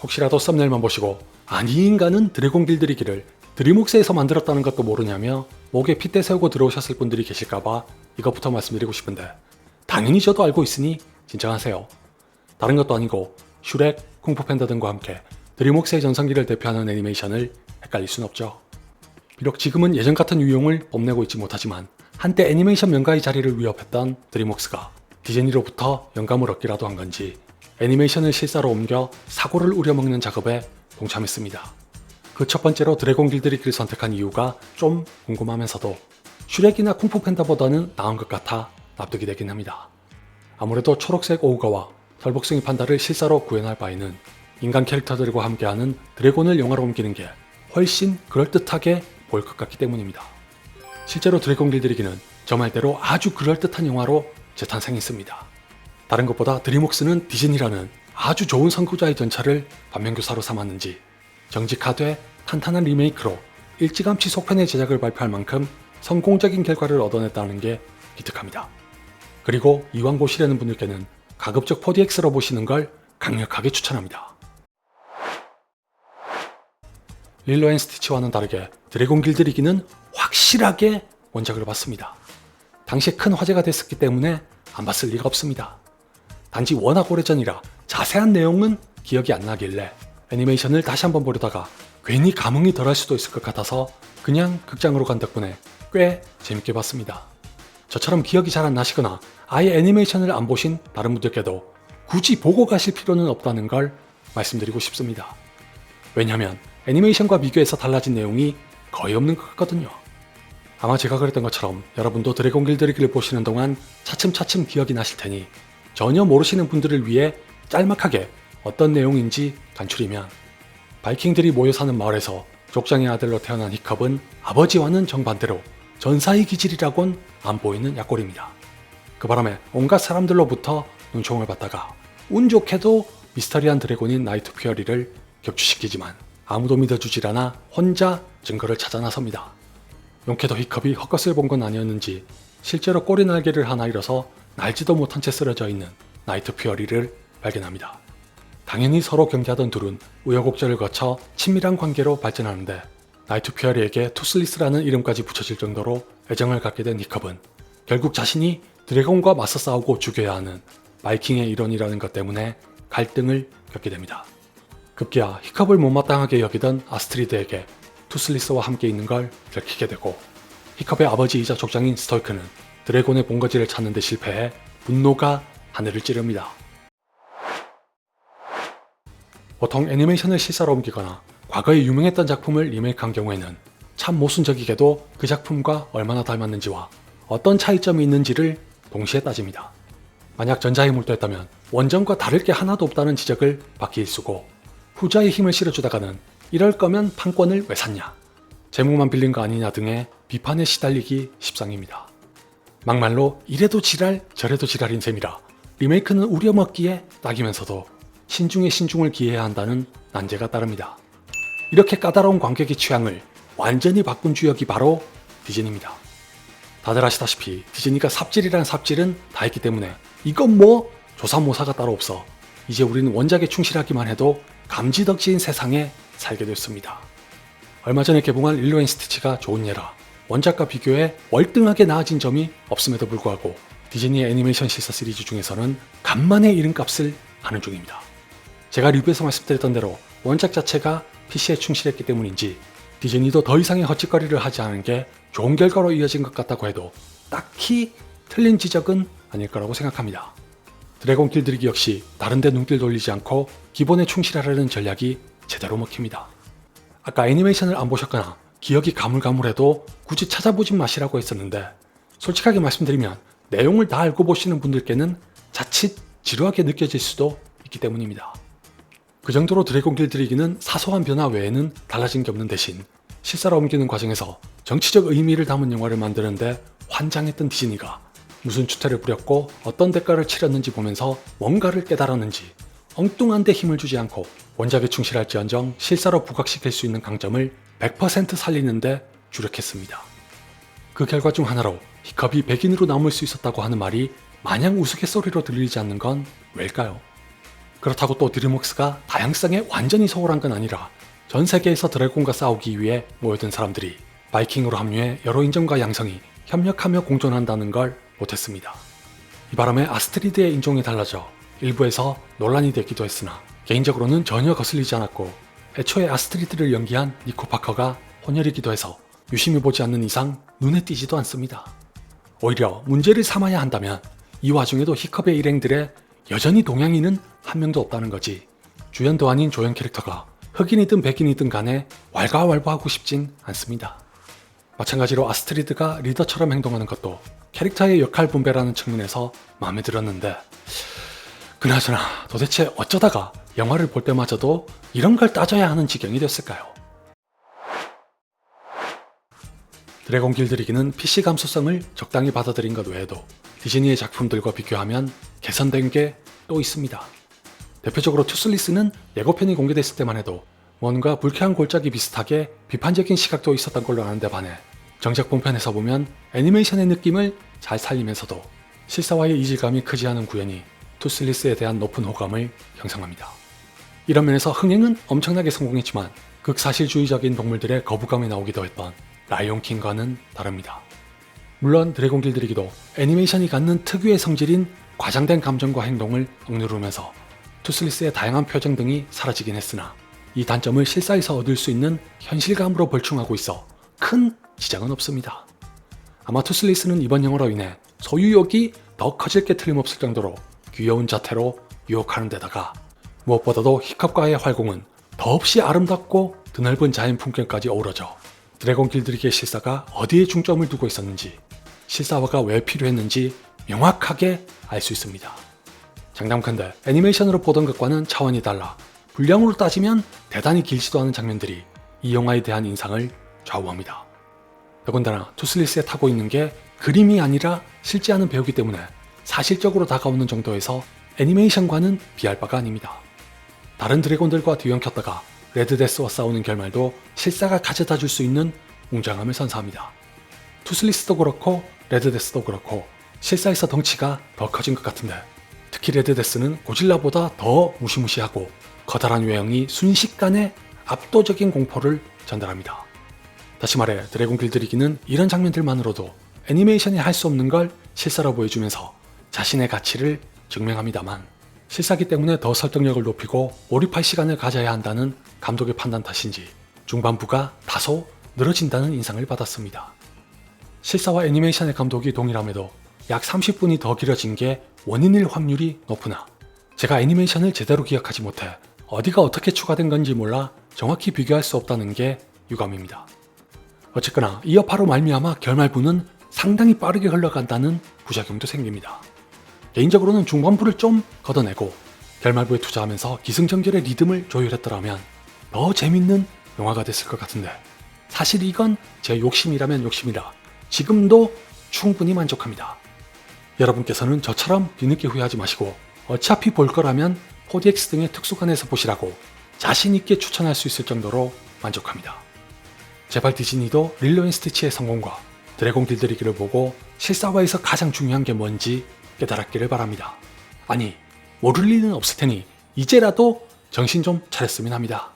혹시라도 썸네일만 보시고 아니 인간은 드래곤 길들이기를 드림웍스에서 만들었다는 것도 모르냐며 목에 핏대 세우고 들어오셨을 분들이 계실까봐 이것부터 말씀드리고 싶은데, 당연히 저도 알고 있으니 진정하세요. 다른 것도 아니고 슈렉, 쿵푸팬더 등과 함께 드림웍스의 전성기를 대표하는 애니메이션을 헷갈릴 순 없죠. 비록 지금은 예전 같은 유용을 뽐내고 있지 못하지만 한때 애니메이션 명가의 자리를 위협했던 드림웍스가 디즈니로부터 영감을 얻기라도 한 건지 애니메이션을 실사로 옮겨 사고를 우려먹는 작업에 동참했습니다. 그 첫 번째로 드래곤 길들이기를 선택한 이유가 좀 궁금하면서도 슈렉이나 쿵푸팬더보다는 나은 것 같아 납득이 되긴 합니다. 아무래도 초록색 오우가와 털복숭이 판다를 실사로 구현할 바에는 인간 캐릭터들과 함께하는 드래곤을 영화로 옮기는 게 훨씬 그럴듯하게 보일 것 같기 때문입니다. 실제로 드래곤 길들이기는 저 말대로 아주 그럴듯한 영화로 재탄생했습니다. 다른 것보다 드림웍스는 디즈니라는 아주 좋은 선구자의 전차를 반면교사로 삼았는지 정직하되 탄탄한 리메이크로 일찌감치 속편의 제작을 발표할 만큼 성공적인 결과를 얻어냈다는 게 기특합니다. 그리고 이왕 보시려는 분들께는 가급적 4DX로 보시는 걸 강력하게 추천합니다. 릴로 앤 스티치와는 다르게 드래곤 길들이기는 확실하게 원작을 봤습니다. 당시에 큰 화제가 됐었기 때문에 안 봤을 리가 없습니다. 단지 워낙 오래전이라 자세한 내용은 기억이 안 나길래 애니메이션을 다시 한번 보려다가 괜히 감흥이 덜할 수도 있을 것 같아서 그냥 극장으로 간 덕분에 꽤 재밌게 봤습니다. 저처럼 기억이 잘 안 나시거나 아예 애니메이션을 안 보신 다른 분들께도 굳이 보고 가실 필요는 없다는 걸 말씀드리고 싶습니다. 왜냐면 애니메이션과 비교해서 달라진 내용이 거의 없는 것 같거든요. 아마 제가 그랬던 것처럼 여러분도 드래곤 길들이기를 보시는 동안 차츰차츰 기억이 나실 테니 전혀 모르시는 분들을 위해 짤막하게 어떤 내용인지 간추리면, 바이킹들이 모여 사는 마을에서 족장의 아들로 태어난 히컵은 아버지와는 정반대로 전사의 기질이라곤 안 보이는 약골입니다. 그 바람에 온갖 사람들로부터 눈총을 받다가 운 좋게도 미스터리한 드래곤인 나이트 퓨어리를 격추시키지만 아무도 믿어주질 않아 혼자 증거를 찾아 나섭니다. 용케도 히컵이 헛것을 본 건 아니었는지 실제로 꼬리 날개를 하나 잃어서 날지도 못한 채 쓰러져 있는 나이트 퓨어리를 발견합니다. 당연히 서로 경계하던 둘은 우여곡절을 거쳐 친밀한 관계로 발전하는데, 나이트 퓨어리에게 투슬리스라는 이름까지 붙여질 정도로 애정을 갖게 된 히컵은 결국 자신이 드래곤과 맞서 싸우고 죽여야 하는 바이킹의 일원이라는 것 때문에 갈등을 겪게 됩니다. 급기야 히컵을 못마땅하게 여기던 아스트리드에게 투슬리스와 함께 있는 걸 들키게 되고, 히컵의 아버지이자 족장인 스토이크는 드래곤의 본거지를 찾는 데 실패해 분노가 하늘을 찌릅니다. 보통 애니메이션을 실사로 옮기거나 과거에 유명했던 작품을 리메이크한 경우에는 참 모순적이게도 그 작품과 얼마나 닮았는지와 어떤 차이점이 있는지를 동시에 따집니다. 만약 전자에 몰두했다면 원전과 다를 게 하나도 없다는 지적을 받기 일쑤고, 후자의 힘을 실어주다가는 이럴 거면 판권을 왜 샀냐, 제목만 빌린 거 아니냐 등의 비판에 시달리기 십상입니다. 막말로 이래도 지랄 저래도 지랄인 셈이라 리메이크는 우려먹기에 딱이면서도 신중에 신중을 기해야 한다는 난제가 따릅니다. 이렇게 까다로운 관객의 취향을 완전히 바꾼 주역이 바로 디즈니입니다. 다들 아시다시피 디즈니가 삽질이란 삽질은 다 했기 때문에 이건 뭐 조사모사가 따로 없어 이제 우리는 원작에 충실하기만 해도 감지덕지인 세상에 살게 됐습니다. 얼마 전에 개봉한 릴로 앤 스티치가 좋은 예라 원작과 비교해 월등하게 나아진 점이 없음에도 불구하고 디즈니의 애니메이션 실사 시리즈 중에서는 간만에 이름값을 하는 중입니다. 제가 리뷰에서 말씀드렸던 대로 원작 자체가 PC에 충실했기 때문인지 디즈니도 더 이상의 헛짓거리를 하지 않은 게 좋은 결과로 이어진 것 같다고 해도 딱히 틀린 지적은 아닐 거라고 생각합니다. 드래곤 길들이기 역시 다른데 눈길 돌리지 않고 기본에 충실하려는 전략이 제대로 먹힙니다. 아까 애니메이션을 안 보셨거나 기억이 가물가물해도 굳이 찾아보진 마시라고 했었는데, 솔직하게 말씀드리면 내용을 다 알고 보시는 분들께는 자칫 지루하게 느껴질 수도 있기 때문입니다. 그 정도로 드래곤 길들이기는 사소한 변화 외에는 달라진 게 없는 대신 실사로 옮기는 과정에서 정치적 의미를 담은 영화를 만드는데 환장했던 디즈니가 무슨 추태를 부렸고 어떤 대가를 치렀는지 보면서 뭔가를 깨달았는지 엉뚱한 데 힘을 주지 않고 원작에 충실할지언정 실사로 부각시킬 수 있는 강점을 100% 살리는데 주력했습니다. 그 결과 중 하나로 히컵이 백인으로 남을 수 있었다고 하는 말이 마냥 우스갯소리로 들리지 않는 건 왜일까요? 그렇다고 또 드림웍스가 다양성에 완전히 소홀한 건 아니라 전 세계에서 드래곤과 싸우기 위해 모여든 사람들이 바이킹으로 합류해 여러 인종과 양성이 협력하며 공존한다는 걸 못했습니다. 이 바람에 아스트리드의 인종이 달라져 일부에서 논란이 되기도 했으나 개인적으로는 전혀 거슬리지 않았고, 애초에 아스트리드를 연기한 니코 파커가 혼혈이기도 해서 유심히 보지 않는 이상 눈에 띄지도 않습니다. 오히려 문제를 삼아야 한다면 이 와중에도 히컵의 일행들에 여전히 동양인은 한 명도 없다는 거지, 주연도 아닌 조연 캐릭터가 흑인이든 백인이든 간에 왈가왈부하고 싶진 않습니다. 마찬가지로 아스트리드가 리더처럼 행동하는 것도 캐릭터의 역할 분배라는 측면에서 마음에 들었는데, 그나저나 도대체 어쩌다가 영화를 볼 때마저도 이런 걸 따져야 하는 지경이 됐을까요? 드래곤 길들이기는 PC 감수성을 적당히 받아들인 것 외에도 디즈니의 작품들과 비교하면 개선된 게 또 있습니다. 대표적으로 투슬리스는 예고편이 공개됐을 때만 해도 뭔가 불쾌한 골짜기 비슷하게 비판적인 시각도 있었던 걸로 아는데 반해 정작 본편에서 보면 애니메이션의 느낌을 잘 살리면서도 실사와의 이질감이 크지 않은 구현이 투슬리스에 대한 높은 호감을 형성합니다. 이런 면에서 흥행은 엄청나게 성공했지만 극사실주의적인 동물들의 거부감이 나오기도 했던 라이온킹과는 다릅니다. 물론 드래곤 길들이기도 애니메이션이 갖는 특유의 성질인 과장된 감정과 행동을 억누르면서 투슬리스의 다양한 표정 등이 사라지긴 했으나 이 단점을 실사에서 얻을 수 있는 현실감으로 벌충하고 있어 큰 지장은 없습니다. 아마 투슬리스는 이번 영화로 인해 소유욕이 더 커질 게 틀림없을 정도로 귀여운 자태로 유혹하는 데다가 무엇보다도 히컵과의 활공은 더없이 아름답고 드넓은 자연 풍경까지 어우러져 드래곤 길들이기의 실사가 어디에 중점을 두고 있었는지, 실사화가 왜 필요했는지 명확하게 알 수 있습니다. 장담컨대 애니메이션으로 보던 것과는 차원이 달라 분량으로 따지면 대단히 길지도 않은 장면들이 이 영화에 대한 인상을 좌우합니다. 더군다나 투슬리스에 타고 있는 게 그림이 아니라 실제 하는 배우기 때문에 사실적으로 다가오는 정도에서 애니메이션과는 비할 바가 아닙니다. 다른 드래곤들과 뒤엉켰다가 레드데스와 싸우는 결말도 실사가 가져다 줄 수 있는 웅장함을 선사합니다. 투슬리스도 그렇고 레드데스도 그렇고 실사에서 덩치가 더 커진 것 같은데, 특히 레드데스는 고질라보다 더 무시무시하고 커다란 외형이 순식간에 압도적인 공포를 전달합니다. 다시 말해 드래곤 길들이기는 이런 장면들만으로도 애니메이션이 할 수 없는 걸 실사로 보여주면서 자신의 가치를 증명합니다만, 실사기 때문에 더 설득력을 높이고 몰입할 시간을 가져야 한다는 감독의 판단 탓인지 중반부가 다소 늘어진다는 인상을 받았습니다. 실사와 애니메이션의 감독이 동일함에도 약 30분이 더 길어진 게 원인일 확률이 높으나 제가 애니메이션을 제대로 기억하지 못해 어디가 어떻게 추가된 건지 몰라 정확히 비교할 수 없다는 게 유감입니다. 어쨌거나 이 여파로 말미암아 결말부는 상당히 빠르게 흘러간다는 부작용도 생깁니다. 개인적으로는 중반부를 좀 걷어내고 결말부에 투자하면서 기승전결의 리듬을 조율했더라면 더 재밌는 영화가 됐을 것 같은데, 사실 이건 제 욕심이라면 욕심이라 지금도 충분히 만족합니다. 여러분께서는 저처럼 뒤늦게 후회하지 마시고 어차피 볼 거라면 4DX 등의 특수관에서 보시라고 자신있게 추천할 수 있을 정도로 만족합니다. 제발 디즈니도 릴로 앤 스티치의 성공과 드래곤 길들이기를 보고 실사화에서 가장 중요한 게 뭔지 깨달았기를 바랍니다. 아니, 모를 리는 없을 테니 이제라도 정신 좀 차렸으면 합니다.